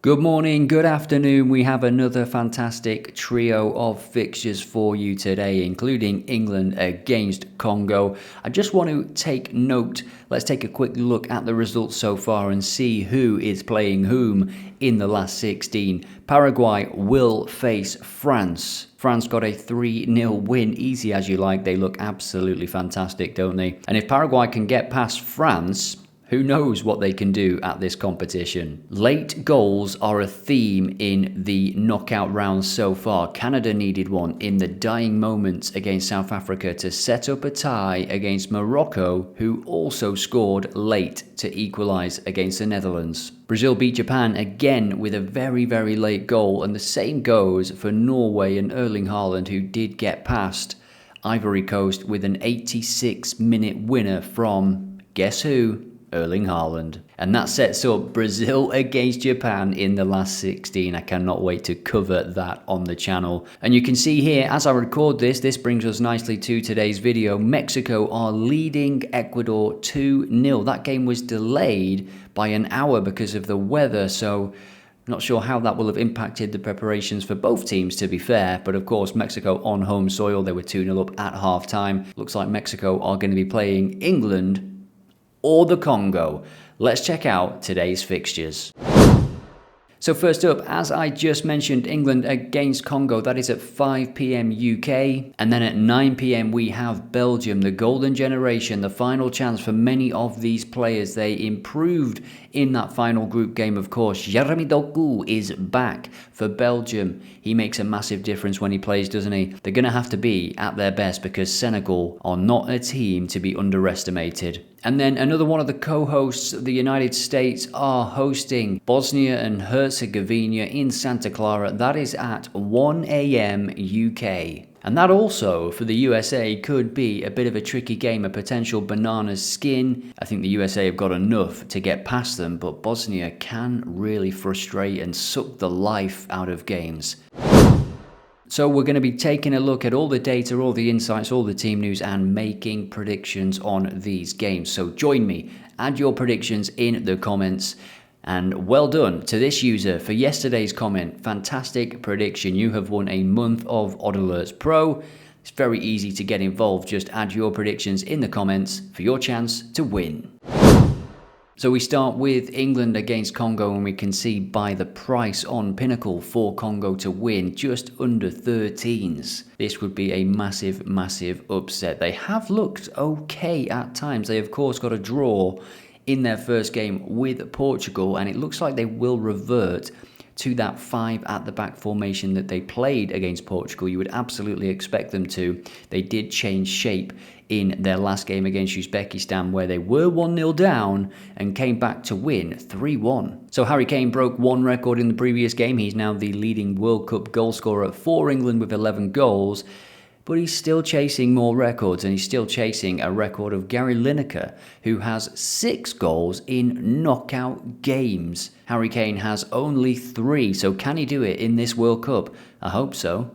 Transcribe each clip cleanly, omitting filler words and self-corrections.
Good morning, good afternoon. We have another fantastic trio of fixtures for you today, including England against Congo. I just want to take note, let's take a quick look at the results so far and see who is playing whom in the last 16. Paraguay will face France. France got a 3-0 win, easy as you like. They look absolutely fantastic, don't they? And if Paraguay can get past France, who knows what they can do at this competition? Late goals are a theme in the knockout rounds so far. Canada needed one in the dying moments against South Africa to set up a tie against Morocco, who also scored late to equalise against the Netherlands. Brazil beat Japan again with a very, very late goal, and the same goes for Norway and Erling Haaland, who did get past Ivory Coast with an 86-minute winner from, guess who? Erling Haaland. And that sets up Brazil against Japan in the last 16. I cannot wait to cover that on the channel. And you can see here, as I record this brings us nicely to today's video. Mexico are leading Ecuador 2-0. That game was delayed by an hour because of the weather, so not sure how that will have impacted the preparations for both teams, to be fair. But of course, Mexico on home soil, they were 2-0 up at half-time. Looks like Mexico are going to be playing England or the Congo. Let's check out today's fixtures. So first up, as I just mentioned, England against Congo. That is at 5 p.m. UK. And then at 9 p.m. we have Belgium, the golden generation, the final chance for many of these players. They improved in that final group game, of course. Jeremy Doku is back for Belgium. He makes a massive difference when he plays, doesn't he? They're going to have to be at their best because Senegal are not a team to be underestimated. And then another one of the co-hosts, the United States, are hosting Bosnia and Herzegovina in Santa Clara. That is at 1 a.m. UK. And that also, for the USA, could be a bit of a tricky game, a potential banana skin. I think the USA have got enough to get past them, but Bosnia can really frustrate and suck the life out of games. So we're going to be taking a look at all the data, all the insights, all the team news, and making predictions on these games. So join me, add your predictions in the comments. And well done to this user for yesterday's comment. Fantastic prediction. You have won a month of Odd Alerts Pro. It's very easy to get involved. Just add your predictions in the comments for your chance to win. So we start with England against Congo, and we can see by the price on Pinnacle for Congo to win just under 13s. This would be a massive, massive upset. They have looked okay at times. They of course got a draw in their first game with Portugal, and it looks like they will revert to that 5 at the back formation that they played against Portugal. You would absolutely expect them to. They did change shape in their last game against Uzbekistan, where they were 1-0 down and came back to win 3-1. So Harry Kane broke one record in the previous game. He's now the leading World Cup goalscorer for England with 11 goals. But he's still chasing more records, and he's still chasing a record of Gary Lineker, who has 6 goals in knockout games. Harry Kane has only 3, so can he do it in this World Cup? I hope so.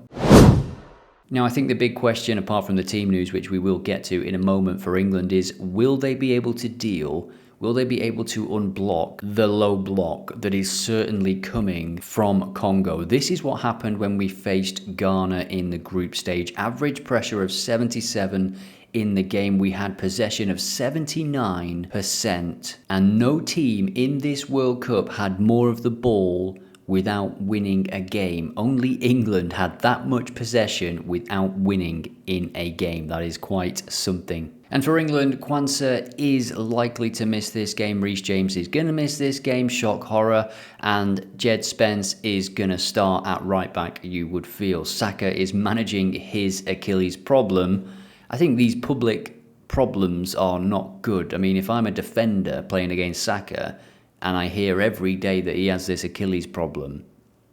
Now, I think the big question, apart from the team news, which we will get to in a moment for England, is will they be able to deal? Will they be able to unblock the low block that is certainly coming from Congo? This is what happened when we faced Ghana in the group stage. Average pressure of 77 in the game. We had possession of 79%. And no team in this World Cup had more of the ball without winning a game. Only England had that much possession without winning in a game. That is quite something. And for England, Kwanzaa is likely to miss this game. Reece James is going to miss this game, shock horror. And Jed Spence is going to start at right back, you would feel. Saka is managing his Achilles problem. I think these public problems are not good. I mean, if I'm a defender playing against Saka and I hear every day that he has this Achilles problem,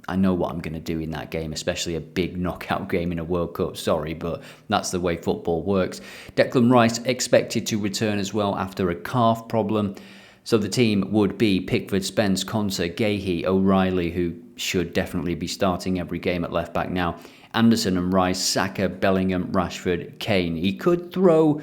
I know what I'm going to do in that game, especially a big knockout game in a World Cup. Sorry, but that's the way football works. Declan Rice expected to return as well after a calf problem. So the team would be Pickford, Spence, Konsa, Gahey, O'Reilly, who should definitely be starting every game at left back now. Anderson and Rice, Saka, Bellingham, Rashford, Kane. He could throw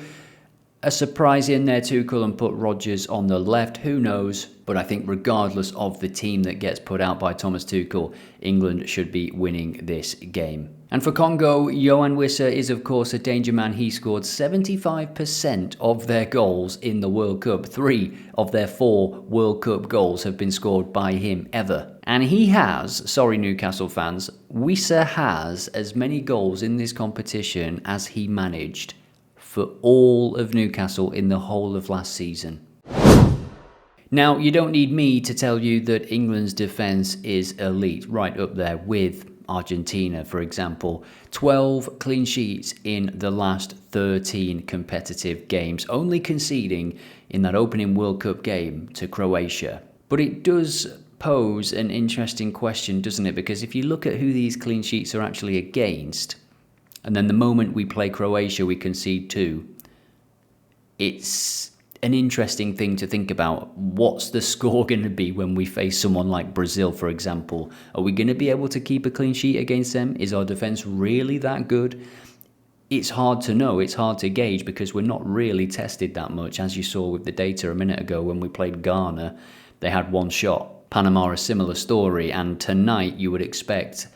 a surprise in there, Tuchel, and put Rodgers on the left. Who knows? But I think regardless of the team that gets put out by Thomas Tuchel, England should be winning this game. And for Congo, Yohan Wissa is of course a danger man. He scored 75% of their goals in the World Cup. 3 of their 4 World Cup goals have been scored by him ever. And he has, sorry Newcastle fans, Wissa has as many goals in this competition as he managed for all of Newcastle in the whole of last season. Now, you don't need me to tell you that England's defence is elite, right up there with Argentina, for example. 12 clean sheets in the last 13 competitive games, only conceding in that opening World Cup game to Croatia. But it does pose an interesting question, doesn't it? Because if you look at who these clean sheets are actually against, and then the moment we play Croatia, we concede 2, it's an interesting thing to think about. What's the score going to be when we face someone like Brazil, for example? Are we going to be able to keep a clean sheet against them? Is our defence really that good? It's hard to know. It's hard to gauge because we're not really tested that much. As you saw with the data a minute ago when we played Ghana, they had 1 shot. Panama, a similar story. And tonight you would expect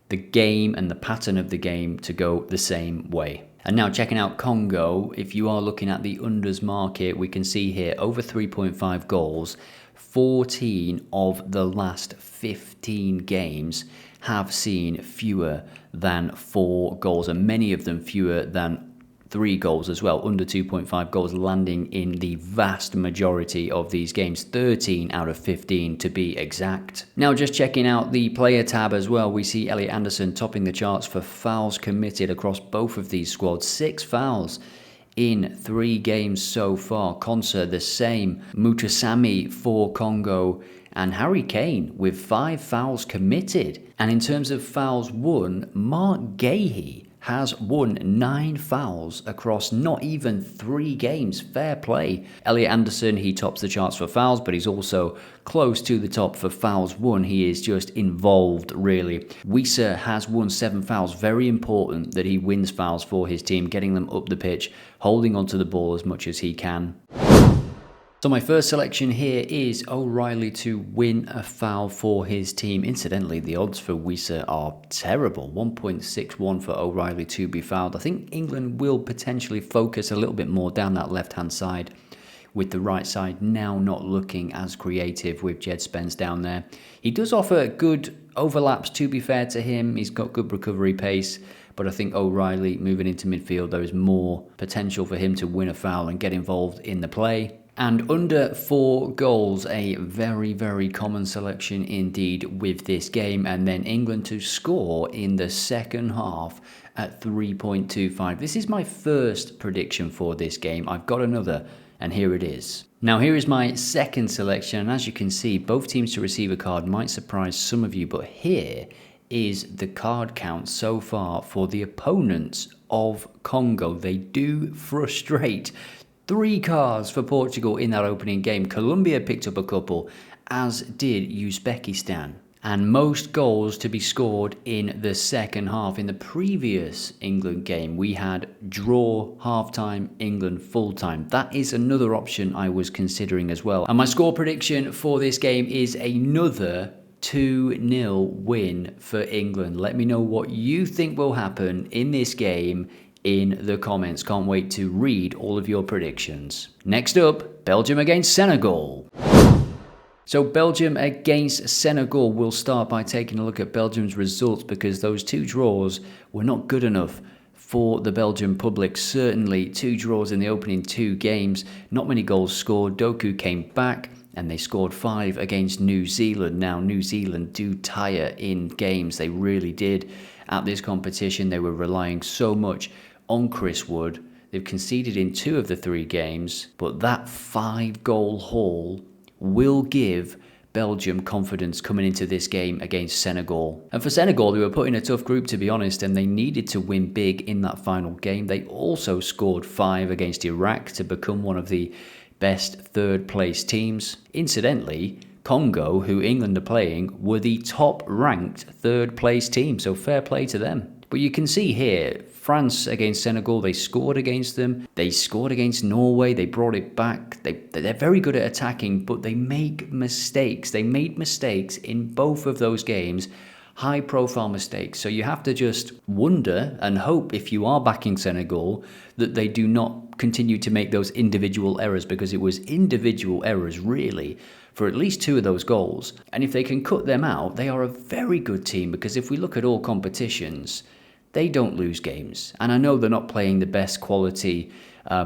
the game and the pattern of the game to go the same way. And now checking out Congo, if you are looking at the unders market, we can see here over 3.5 goals. 14 of the last 15 games have seen fewer than 4 goals, and many of them fewer than 3 goals as well, under 2.5 goals landing in the vast majority of these games, 13 out of 15 to be exact. Now just checking out the player tab as well, we see Elliot Anderson topping the charts for fouls committed across both of these squads. 6 fouls in 3 games so far. Konsa the same, Mutasami for Congo, and Harry Kane with 5 fouls committed. And in terms of fouls won, Mark Gahey has won 9 fouls across not even 3 games. Fair play. Elliot Anderson, he tops the charts for fouls, but he's also close to the top for fouls won. He is just involved, really. Wissa has won 7 fouls. Very important that he wins fouls for his team, getting them up the pitch, holding onto the ball as much as he can. So my first selection here is O'Reilly to win a foul for his team. Incidentally, the odds for Wissa are terrible. 1.61 for O'Reilly to be fouled. I think England will potentially focus a little bit more down that left-hand side, with the right side now not looking as creative with Jed Spence down there. He does offer good overlaps, to be fair to him. He's got good recovery pace. But I think O'Reilly moving into midfield, there is more potential for him to win a foul and get involved in the play. And under 4 goals, a very, very common selection indeed with this game. And then England to score in the second half at 3.25. This is my first prediction for this game. I've got another, and here it is. Now here is my second selection. And as you can see, both teams to receive a card might surprise some of you. But here is the card count so far for the opponents of Congo. They do frustrate. 3 cards for Portugal in that opening game. Colombia picked up a couple, as did Uzbekistan. And most goals to be scored in the second half. In the previous England game, we had draw half-time, England full-time. That is another option I was considering as well. And my score prediction for this game is another 2-0 win for England. Let me know what you think will happen in this game in the comments. Can't wait to read all of your predictions. Next up, Belgium against Senegal. So Belgium against Senegal. We'll start by taking a look at Belgium's results because those 2 draws were not good enough for the Belgian public. Certainly 2 draws in the opening 2 games. Not many goals scored. Doku came back and they scored 5 against New Zealand. Now, New Zealand do tire in games. They really did. At this competition, they were relying so much on Chris Wood. They've conceded in 2 of the 3 games, but that 5-goal haul will give Belgium confidence coming into this game against Senegal. And for Senegal, they were put in a tough group, to be honest, and they needed to win big in that final game. They also scored 5 against Iraq to become one of the best third-place teams. Incidentally, Congo, who England are playing, were the top-ranked third-place team, so fair play to them. But you can see here, France against Senegal, they scored against them. They scored against Norway. They brought it back. They're very good at attacking, but they make mistakes. They made mistakes in both of those games, high-profile mistakes. So you have to just wonder and hope, if you are backing Senegal, that they do not continue to make those individual errors, because it was individual errors, really, for at least 2 of those goals. And if they can cut them out, they are a very good team, because if we look at all competitions, they don't lose games. And I know they're not playing the best quality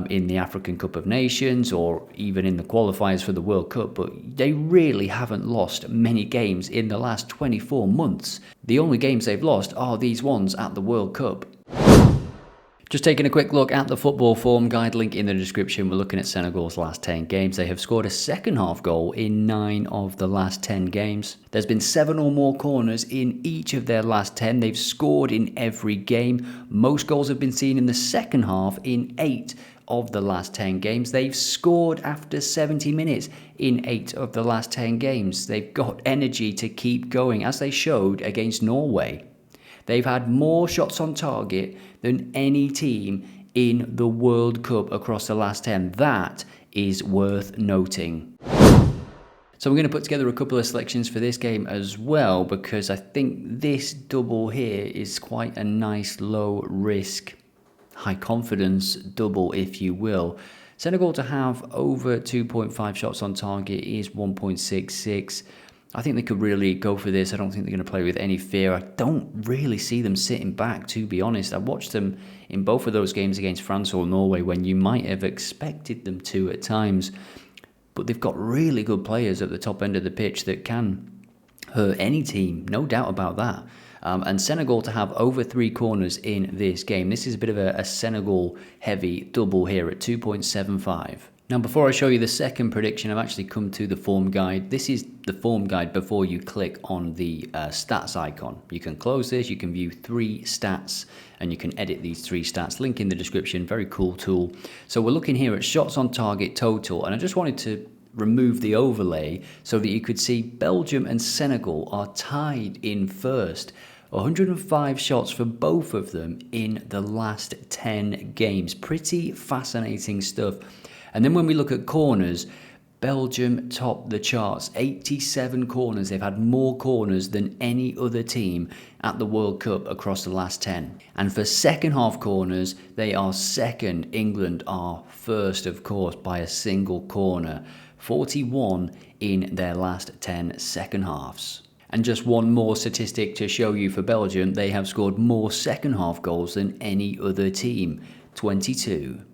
in the African Cup of Nations or even in the qualifiers for the World Cup, but they really haven't lost many games in the last 24 months. The only games they've lost are these ones at the World Cup. Just taking a quick look at the football form guide, link in the description. We're looking at Senegal's last 10 games. They have scored a second half goal in 9 of the last 10 games. There's been 7 or more corners in each of their last 10. They've scored in every game. Most goals have been seen in the second half in 8 of the last 10 games. They've scored after 70 minutes in 8 of the last 10 games. They've got energy to keep going, as they showed against Norway. They've had more shots on target than any team in the World Cup across the last 10. That is worth noting. So we're going to put together a couple of selections for this game as well, because I think this double here is quite a nice low risk, high confidence double, if you will. Senegal to have over 2.5 shots on target is 1.66. I think they could really go for this. I don't think they're going to play with any fear. I don't really see them sitting back, to be honest. I watched them in both of those games against France or Norway when you might have expected them to at times. But they've got really good players at the top end of the pitch that can hurt any team, no doubt about that. And Senegal to have over 3 corners in this game. This is a bit of a Senegal-heavy double here at 2.75. Now, before I show you the second prediction, I've actually come to the form guide. This is the form guide before you click on the stats icon. You can close this, you can view 3 stats, and you can edit these 3 stats. Link in the description, very cool tool. So we're looking here at shots on target total, and I just wanted to remove the overlay so that you could see Belgium and Senegal are tied in first. 105 shots for both of them in the last 10 games. Pretty fascinating stuff. And then when we look at corners, Belgium top the charts. 87 corners. They've had more corners than any other team at the World Cup across the last 10. And for second half corners, they are second. England are first, of course, by a single corner. 41 in their last 10 second halves. And just one more statistic to show you for Belgium, they have scored more second half goals than any other team. 22.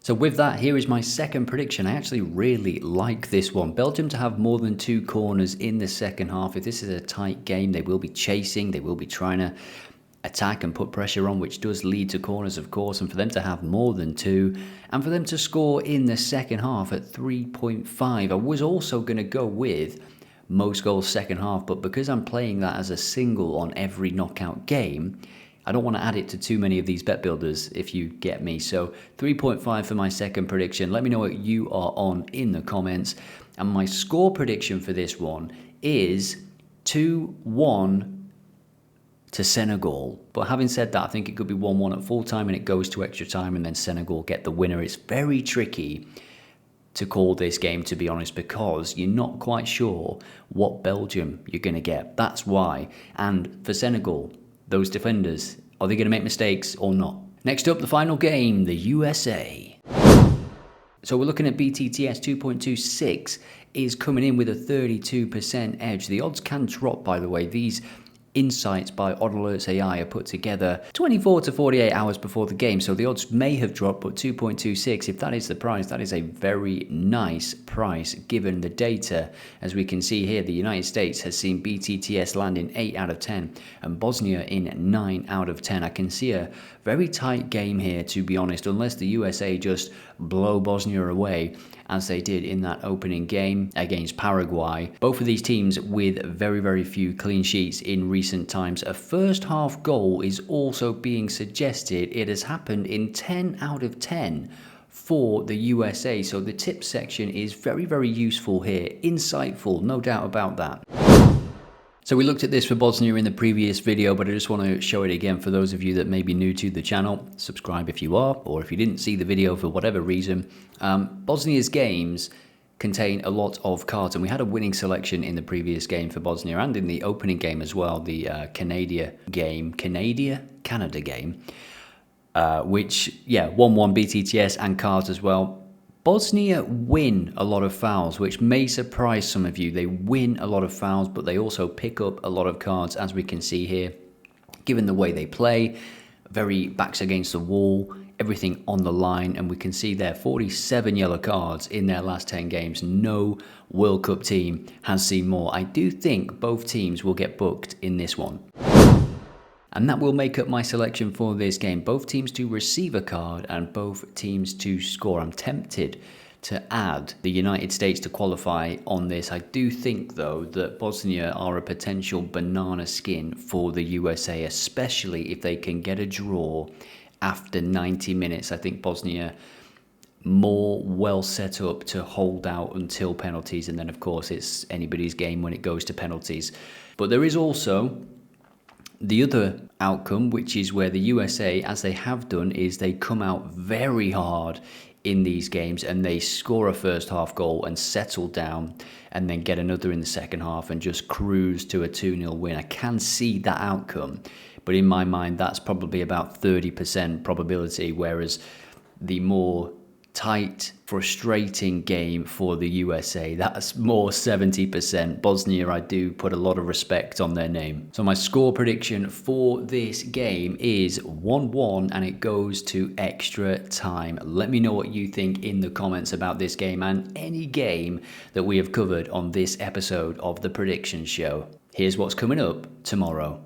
So with that, here is my second prediction. I actually really like this one. Belgium to have more than 2 corners in the second half. If this is a tight game, they will be chasing. They will be trying to attack and put pressure on, which does lead to corners, of course. And for them to have more than 2, and for them to score in the second half at 3.5. I was also going to go with most goals second half, but because I'm playing that as a single on every knockout game, I don't want to add it to too many of these bet builders, if you get me. So 3.5 for my second prediction. Let me know what you are on in the comments. And my score prediction for this one is 2-1 to Senegal. But having said that, I think it could be 1-1 at full time and it goes to extra time and then Senegal get the winner. It's very tricky to call this game, to be honest, because you're not quite sure what Belgium you're going to get. That's why. And for Senegal, those defenders, are they going to make mistakes or not? Next up, the final game, the USA. So we're looking at BTTS 2.26 is coming in with a 32% edge. The odds can drop, by the way. These insights by Odd Alerts AI are put together 24 to 48 hours before the game, so the odds may have dropped, but 2.26, if that is the price, that is a very nice price given the data. As we can see here, the United States has seen BTTS land in 8 out of 10 and Bosnia in 9 out of 10. I can see a very tight game here, to be honest, unless the USA just blow Bosnia away as they did in that opening game against Paraguay. Both of these teams with very, very few clean sheets in recent times. A first half goal is also being suggested. It has happened in 10 out of 10 for the USA. So the tip section is very, very useful here. Insightful, no doubt about that. So we looked at this for Bosnia in the previous video, but I just want to show it again for those of you that may be new to the channel. Subscribe if you are, or if you didn't see the video for whatever reason. Bosnia's games contain a lot of cards, and we had a winning selection in the previous game for Bosnia and in the opening game as well, the Canada game, which, yeah, 1-1 BTTS and cards as well. Bosnia win a lot of fouls, which may surprise some of you. They win a lot of fouls, but they also pick up a lot of cards, as we can see here. Given the way they play, very backs against the wall, everything on the line, and we can see there 47 yellow cards in their last 10 games. No World Cup team has seen more. I do think both teams will get booked in this one. And that will make up my selection for this game. Both teams to receive a card and both teams to score. I'm tempted to add the United States to qualify on this. I do think, though, that Bosnia are a potential banana skin for the USA, especially if they can get a draw after 90 minutes. I think Bosnia more well set up to hold out until penalties, and then of course it's anybody's game when it goes to penalties. But there is also the other outcome, which is where the USA, as they have done, is they come out very hard in these games and they score a first half goal and settle down and then get another in the second half and just cruise to a 2-0 win. I can see that outcome, but in my mind that's probably about 30% probability, whereas the more tight, frustrating game for the USA, that's more 70%. Bosnia, I do put a lot of respect on their name. So my score prediction for this game is 1-1 and it goes to extra time. Let me know what you think in the comments about this game and any game that we have covered on this episode of the Prediction Show. Here's what's coming up tomorrow.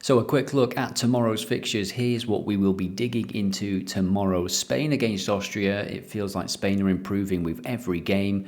So a quick look at tomorrow's fixtures. Here's what we will be digging into tomorrow. Spain against Austria. It feels like Spain are improving with every game.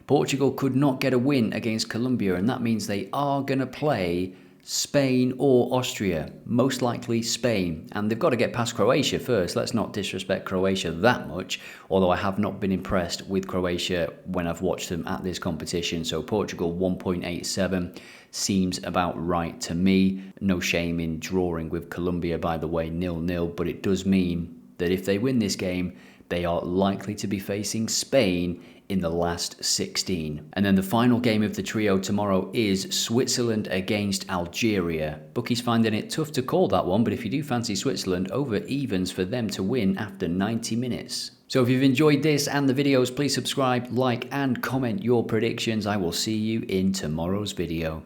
Portugal could not get a win against Colombia, and that means they are going to play Spain or Austria. Most likely Spain. And they've got to get past Croatia first. Let's not disrespect Croatia that much, although I have not been impressed with Croatia when I've watched them at this competition. So Portugal 1.87 seems about right to me. No shame in drawing with Colombia, by the way, 0-0, but it does mean that if they win this game, they are likely to be facing Spain in the last 16. And then the final game of the trio tomorrow is Switzerland against Algeria. Bookies finding it tough to call that one, but if you do fancy Switzerland, over evens for them to win after 90 minutes. So if you've enjoyed this and the videos, please subscribe, like, and comment your predictions. I will see you in tomorrow's video.